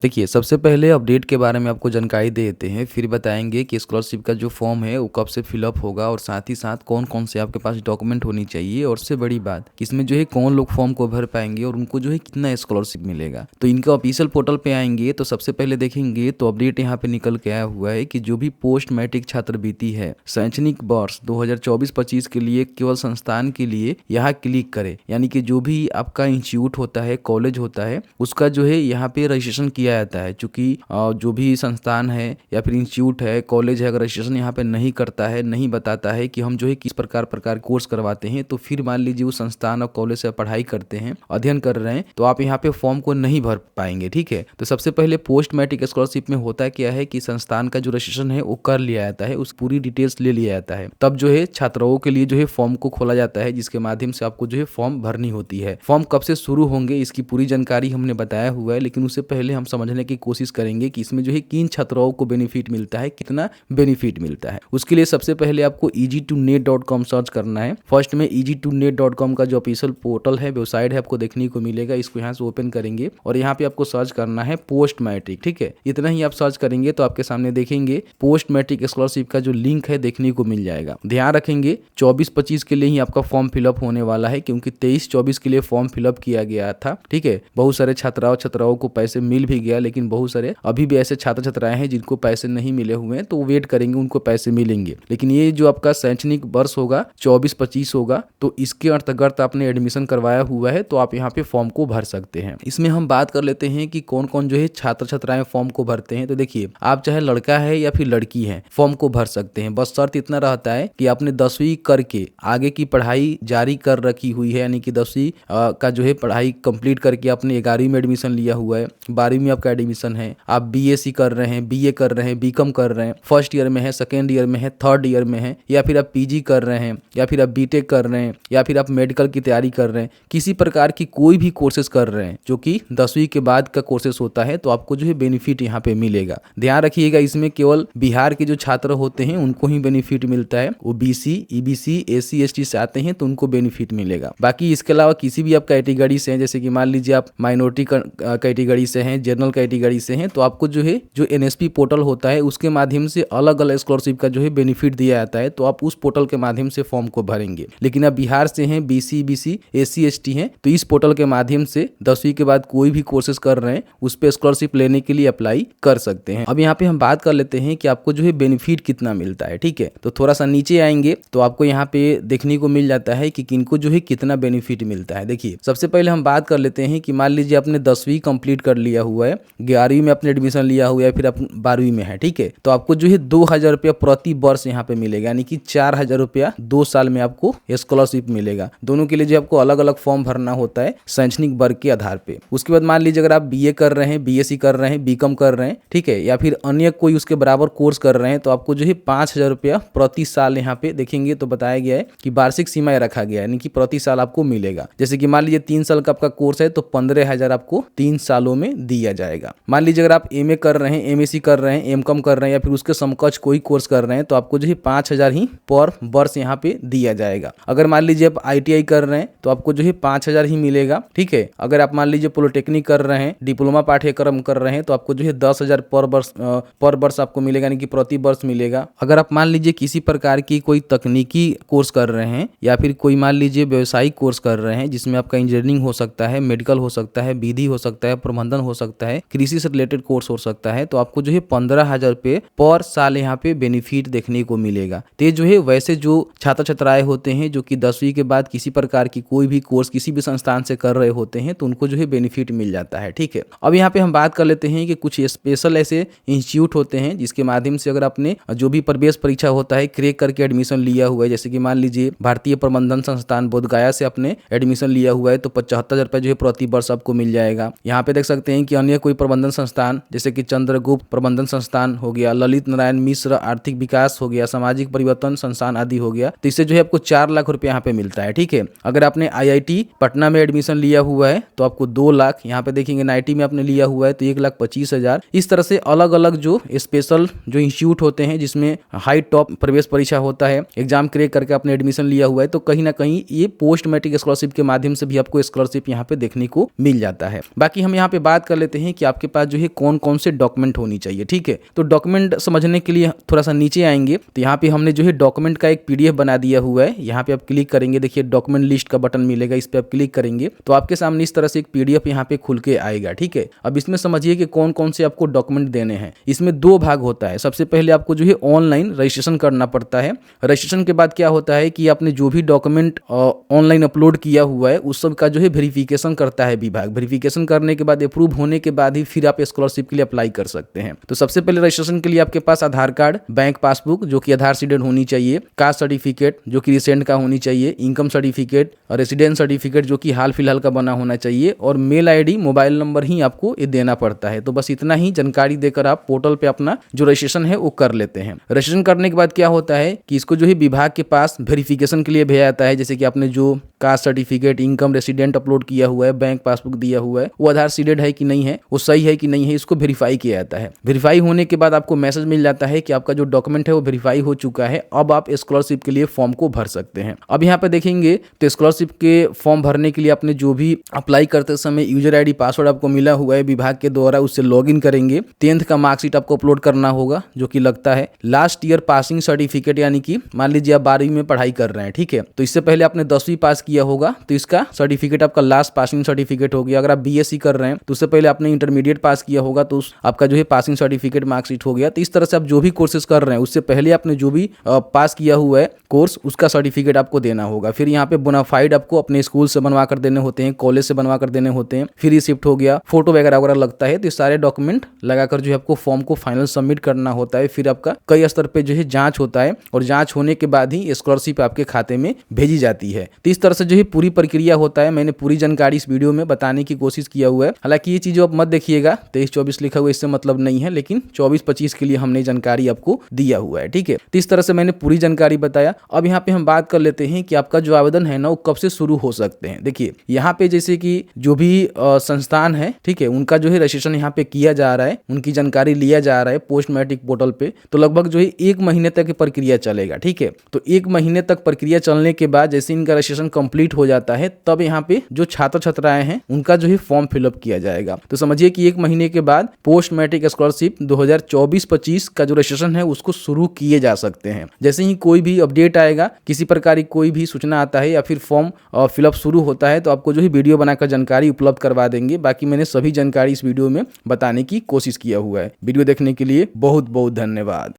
देखिए, सबसे पहले अपडेट के बारे में आपको जानकारी दे देते हैं, फिर बताएँगे कि स्कॉलरशिप का जो फॉर्म है वो कब से फिलअप होगा और साथ ही साथ कौन-कौन से आपके पास डॉक्यूमेंट होनी चाहिए और उससे बड़ी बात कि इसमें जो है कौन लोग फॉर्म को भर पाएँगे और उनको जो है कितना स्कॉलरशिप मिलेगा। तो इनका ऑफिशियल पोर्टल पे आएँगे तो सबसे पहले देखेंगे तो अपडेट यहाँ पे निकल के आया हुआ है कि जो भी पोस्ट मैट्रिक छात्रवृत्ति है, शैक्षणिक वर्ष 2024-25 के लिए केवल संस्थान के लिए यहाँ क्लिक करें। यानी कि जो भी आपका इंस्टीट्यूट होता है, कॉलेज होता है, उसका जो है यहाँ पे रजिस्ट्रेशन किया जाता है। चूँकि जो भी संस्थान है या फिर इंस्टीट्यूट है, कॉलेज है, अगर रजिस्ट्रेशन यहाँ पे नहीं करता है, नहीं बताता है कि हम जो है किस प्रकार कोर्स करवाते हैं, तो फिर मान लीजिए उस संस्थान और कॉलेज से पढ़ाई करते हैं, अध्ययन कर रहे हैं, तो आप यहाँ पे फॉर्म को नहीं भर पाएंगे। ठीक है, तो सबसे पहले पोस्ट मैट्रिक स्कॉलरशिप में होता क्या है कि संस्थान का जो रजिस्ट्रेशन है वो कर लिया जाता है, उस पूरी डिटेल्स ले लिया जाता है, तब जो है छात्राओं के लिए जो है फॉर्म को खोला जाता है, जिसके माध्यम से आपको जो है फॉर्म भरनी होती है। फॉर्म कब से शुरू होंगे इसकी पूरी जानकारी हमने बताया हुआ है, लेकिन उससे पहले हम समझने की कोशिश करेंगे कि इसमें जो है किन छात्राओं को बेनिफिट मिलता है, कितना बेनिफिट मिलता है। उसके लिए सबसे पहले आपको easy2net.com सर्च करना है। फर्स्ट में easy2net.com का जो ऑफिशियल पोर्टल है, वेबसाइट है, आपको देखने को मिलेगा। इसको यहाँ से ओपन करेंगे और यहाँ पे आपको सर्च करना है पोस्ट मैट्रिक। ठीक है, इतना ही आप सर्च करेंगे तो आपके सामने देखेंगे पोस्ट मैट्रिक स्कॉलरशिप का जो लिंक है देखने को मिल जाएगा। ध्यान रखेंगे 24-25 के लिए ही आपका फॉर्म फिलअप होने वाला है, क्योंकि 23-24 के लिए फॉर्म फिलअप किया गया था। ठीक है, बहुत सारे छात्राओं को पैसे मिल भी गया, लेकिन बहुत सारे अभी भी ऐसे छात्र छात्राएं हैं जिनको पैसे नहीं मिले हुए हैं, तो वेट करेंगे, उनको पैसे मिलेंगे। लेकिन ये जो आपका शैक्षणिक वर्ष होगा 24-25 होगा, तो इसके अंतर्गत आपने एडमिशन करवाया हुआ है तो आप यहाँ पे फॉर्म को भर सकते हैं। इसमें हम बात कर लेते हैं कि कौन कौन जो है छात्र छात्राएं फॉर्म को भरते हैं। तो देखिए, आप चाहे लड़का है या फिर लड़की है, फॉर्म को भर सकते हैं। बस शर्त इतना रहता है कि आपने 10वीं करके आगे की पढ़ाई जारी कर रखी हुई है, यानी कि 10वीं का जो है पढ़ाई कंप्लीट करके आपने 11वीं में एडमिशन लिया हुआ है, 12वीं में आपका एडमिशन है, आप बीएससी कर रहे हैं, बीए कर रहे हैं, बीकॉम कर रहे हैं, फर्स्ट ईयर में है, सेकेंड ईयर में है, थर्ड ईयर में है, या फिर आप पीजी कर रहे हैं, या फिर आप बीटेक कर रहे हैं, या फिर आप मेडिकल की तैयारी कर रहे हैं, किसी प्रकार की कोई भी कोर्सेज कर रहे हैं जो कि 10वीं के बाद का कोर्सेज होता है, तो आपको जो है बेनिफिट यहाँ पे मिलेगा। ध्यान रखिएगा, इसमें केवल बिहार के जो छात्र होते हैं उनको ही बेनिफिट मिलता है। वो बीसी, ईबीसी, एससी, एसटी से आते हैं तो उनको बेनिफिट मिलेगा। बाकी इसके अलावा किसी भी आप कैटेगरी से हैं, जैसे कि मान लीजिए आप माइनॉरिटी कैटेगरी से हैं, जनरल कैटेगरी से हैं, तो आपको जो है जो एनएसपी पोर्टल होता है उसके माध्यम से अलग अलग स्कॉलरशिप का जो है बेनिफिट दिया जाता है, तो आप उस पोर्टल के माध्यम से फॉर्म को भरेंगे। लेकिन आप बिहार से हैं, बीसी, बीसी, एससी, एसटी हैं, तो इस पोर्टल के माध्यम से 10वीं के बाद कोई भी कोर्सेज कर रहे हैं उस पर स्कॉलरशिप लेने के लिए अप्लाई कर सकते हैं। अब यहाँ पे हम बात कर लेते हैं कि आपको जो है बेनिफिट कितना मिलता है। ठीक है, तो थोड़ा सा नीचे आएंगे तो आपको यहाँ पे देखने को मिल जाता है कि किनको जो है कितना बेनिफिट मिलता है। देखिए, सबसे पहले हम बात कर लेते हैं कि मान लीजिए आपने 10वीं कंप्लीट कर लिया हुआ है, 11वीं में आपने एडमिशन लिया हुआ है, फिर आप 12वीं में है। ठीक है, तो आपको जो है 2000 रुपया प्रति वर्ष यहाँ पे मिलेगा, यानी कि 4000 रुपया 2 साल में आपको स्कॉलरशिप मिलेगा। दोनों के लिए जो आपको अलग अलग फॉर्म भरना होता है शैक्षणिक वर्ग के आधार पे। उसके बाद मान लीजिए अगर आप बीए कर रहे हैं, बीएससी कर रहे हैं, बीकॉम कर रहे हैं, ठीक है, या फिर अन्य कोई उसके बराबर कोर्स कर रहे हैं, तो आपको जो है 5000 रुपया प्रति साल यहाँ पे देखेंगे तो बताया गया है कि वार्षिक सीमा रखा गया है, यानी कि प्रति साल आपको मिलेगा। जैसे कि मान लीजिए 3 साल का आपका कोर्स है तो 15000 आपको 3 सालों में दिया जाएगा। मान लीजिए अगर आप एमए कर रहे हैं, एमएससी कर रहे हैं, एमकॉम कर रहे हैं, या फिर उसके समकक्ष कोई कोर्स कर रहे हैं, तो आपको जो है 5000 ही पर वर्ष यहाँ पे दिया जाएगा। अगर मान लीजिए आप आईटीआई कर रहे हैं तो आपको जो है 5000 ही मिलेगा। ठीक है, अगर आप मान लीजिए पॉलिटेक्निक कर रहे हैं, डिप्लोमा पाठ्यक्रम कर रहे हैं, तो आपको जो है 10,000 पर वर्ष आपको मिलेगा, यानी कि प्रति वर्ष मिलेगा। अगर आप मान लीजिए किसी प्रकार की कोई तकनीकी कोर्स कर रहे हैं, या फिर कोई मान लीजिए व्यवसायिक कोर्स कर रहे हैं, जिसमें आपका इंजीनियरिंग हो सकता है, मेडिकल हो सकता है, विधि हो सकता है, प्रबंधन हो सकता है, कृषि से रिलेटेड कोर्स हो सकता है, तो आपको जो है 15,000 रुपये पर साल यहाँ पे बेनिफिट देखने को मिलेगा। तो जो है वैसे जो छात्र छात्राएं होते हैं जो कि 10वीं के बाद किसी प्रकार की कोई भी कोर्स किसी भी संस्थान से कर रहे होते हैं, तो उनको जो है बेनिफिट मिल जाता है। ठीक है, अब यहाँ पे हम बात कर लेते हैं कि कुछ स्पेशल ऐसे इंस्टीट्यूट होते हैं जिसके माध्यम से अगर आपने जो भी प्रवेश परीक्षा होता है क्रैक करके एडमिशन लिया हुआ है, जैसे कि मान लीजिए भारतीय प्रबंधन संस्थान बोधगया से आपने एडमिशन लिया हुआ है, तो 75,000 रुपये जो है प्रति वर्ष आपको मिल जाएगा। यहाँ पे देख सकते हैं कि अन्य कोई प्रबंधन संस्थान जैसे कि चंद्रगुप्त प्रबंधन संस्थान हो गया, ललित नारायण मिश्र आर्थिक विकास हो गया, सामाजिक परिवर्तन संस्थान आदि हो गया, तो इससे जो है आपको 4 लाख रुपए यहाँ पे मिलता है। ठीक है, अगर आपने आईआईटी पटना में एडमिशन लिया हुआ है तो आपको 2 लाख, यहाँ पे देखेंगे नाईटी में आपने लिया हुआ है तो 1,25,000। इस तरह से अलग अलग जो स्पेशल जो इंस्टीट्यूट होते हैं जिसमें हाई टॉप प्रवेश परीक्षा होता है, एग्जाम क्रैक करके आपने एडमिशन लिया हुआ है, तो कहीं ना कहीं ये पोस्ट मैट्रिक स्कॉलरशिप के माध्यम से भी आपको स्कॉलरशिप यहाँ पे देखने को मिल जाता है। बाकी हम यहाँ पे बात कर लेते हैं हैं कि आपके पास जो है कौन कौन से डॉक्यूमेंट होनी चाहिए। ठीक है, तो डॉक्यूमेंट समझने के लिए थोड़ा सा नीचे आएंगे तो यहाँ पे हमने जो है डॉक्यूमेंट का एक पीडीएफ बना दिया हुआ है। यहाँ पे आप क्लिक करेंगे, देखिए डॉक्यूमेंट लिस्ट का बटन मिलेगा, इस पे आप क्लिक करेंगे तो आपके सामने इस तरह से एक पीडीएफ यहाँ पे खुल के आएगा। ठीक है, अब इसमें समझिए कि कौन कौन से आपको डॉक्यूमेंट देने हैं। इसमें 2 भाग होता है। सबसे पहले आपको जो है ऑनलाइन रजिस्ट्रेशन करना पड़ता है। रजिस्ट्रेशन के बाद क्या होता है कि आपने जो भी डॉक्यूमेंट ऑनलाइन अपलोड किया हुआ है उस सब का जो है वेरिफिकेशन करता है विभाग। वेरिफिकेशन करने के बाद अप्रूव होने के बाद ही फिर आप स्कॉलरशिप के लिए अप्लाई कर सकते हैं। तो सबसे पहले रजिस्ट्रेशन के लिए आपके पास आधार कार्ड, बैंक पासबुक जो कि आधार सीडेड होनी चाहिए, कास्ट सर्टिफिकेट जो कि रिसेंट का होनी चाहिए, इनकम सर्टिफिकेट और रेसिडेंस सर्टिफिकेट जो कि हाल फिलहाल का बना होना चाहिए, और मेल आईडी, मोबाइल नंबर ही आपको ये देना पड़ता है। तो बस इतना ही जानकारी देकर आप पोर्टल पे अपना जो रजिस्ट्रेशन है वो कर लेते हैं। रजिस्ट्रेशन करने के बाद क्या होता है कि इसको जो है विभाग के पास वेरिफिकेशन के लिए भेजा जाता है। जैसे कि आपने जो caste certificate, income, resident upload किया हुआ है, बैंक पासबुक दिया हुआ है, वो आधार सीडेड है कि नहीं है, वो सही है कि नहीं है, इसको वेरीफाई किया जाता है। वेरीफाई होने के बाद आपको मैसेज मिल जाता है कि आपका जो डॉक्यूमेंट है वो वेरीफाई हो चुका है, अब आप स्कॉलरशिप के लिए फॉर्म को भर सकते हैं। अब यहाँ पे देखेंगे तो स्कॉलरशिप के फॉर्म भरने के लिए आपने जो भी अप्लाई करते समय यूजर आईडी, पासवर्ड आपको मिला हुआ है विभाग के द्वारा, उससे लॉगिन करेंगे। 10th का मार्कशीट आपको अपलोड करना होगा जो कि लगता है। लास्ट ईयर पासिंग सर्टिफिकेट, यानी कि मान लीजिए आप 12वीं में पढ़ाई कर रहे हैं, ठीक है, तो इससे पहले आपने 10वीं पास किया होगा तो इसका सर्टिफिकेट आपका लास्ट पासिंग सर्टिफिकेट हो गया। अगर आप बीएससी कर रहे हैं तो उससे पहले आपने इंटरमीडिएट पास किया होगा तो आपका जो है पासिंग सर्टिफिकेट, मार्कशीट हो गया। तो इस तरह से आप जो भी कोर्सेज कर रहे हैं उससे पहले आपने जो भी पास किया हुआ है कोर्स, उसका सर्टिफिकेट आपको देना होगा। फिर यहाँ पे बोनाफाइड आपको अपने स्कूल से बनवा कर देने होते हैं, कॉलेज से बनवा कर देने होते हैं, फिर रिसिप्ट हो गया, फोटो वगैरह वगैरह लगता है। तो ये सारे डॉक्यूमेंट लगाकर जो है आपको फॉर्म को फाइनल सबमिट करना होता है। फिर आपका कई स्तर पे जो है जांच होता है और जांच होने के बाद ही स्कॉलरशिप आपके खाते में भेजी जाती है। तो इस तरह से जो है पूरी प्रक्रिया होता है। मैंने पूरी जानकारी इस वीडियो में बताने की कोशिश किया हुआ है। हालांकि ये चीज़ आप मत देखिएगा, 23-24 लिखा हुआ इससे मतलब नहीं है, लेकिन 24-25 के लिए हमने जानकारी आपको दिया हुआ है। ठीक है, तो इस तरह से मैंने पूरी जानकारी बताया। अब यहाँ पे हम बात कर लेते हैं कि आपका जो आवेदन है ना वो कब से शुरू हो सकते हैं। देखिए यहाँ पे जैसे कि जो भी संस्थान है, ठीक है, उनका जो है रजिस्ट्रेशन यहाँ पे किया जा रहा है, उनकी जानकारी लिया जा रहा है पोस्ट मैट्रिक पोर्टल पे, तो लगभग जो है 1 महीने तक प्रक्रिया चलेगा। ठीक है, तो 1 महीने तक प्रक्रिया चलने के बाद जैसे इनका रजिस्ट्रेशन कंप्लीट हो जाता है तब यहाँ पे जो छात्र छात्राएं हैं उनका जो है फॉर्म फिलअप किया जाएगा। तो समझिए कि 1 महीने के बाद पोस्ट मैट्रिक स्कॉलरशिप 2024-25 का जो रजिस्ट्रेशन है उसको शुरू किए जा सकते हैं। जैसे ही कोई भी अपडेट आएगा, किसी प्रकार की कोई भी सूचना आता है या फिर फॉर्म फिलअप शुरू होता है तो आपको जो है वीडियो बनाकर जानकारी उपलब्ध करवा देंगे। बाकी मैंने सभी जानकारी इस वीडियो में बताने की कोशिश किया हुआ है। वीडियो देखने के लिए बहुत बहुत धन्यवाद।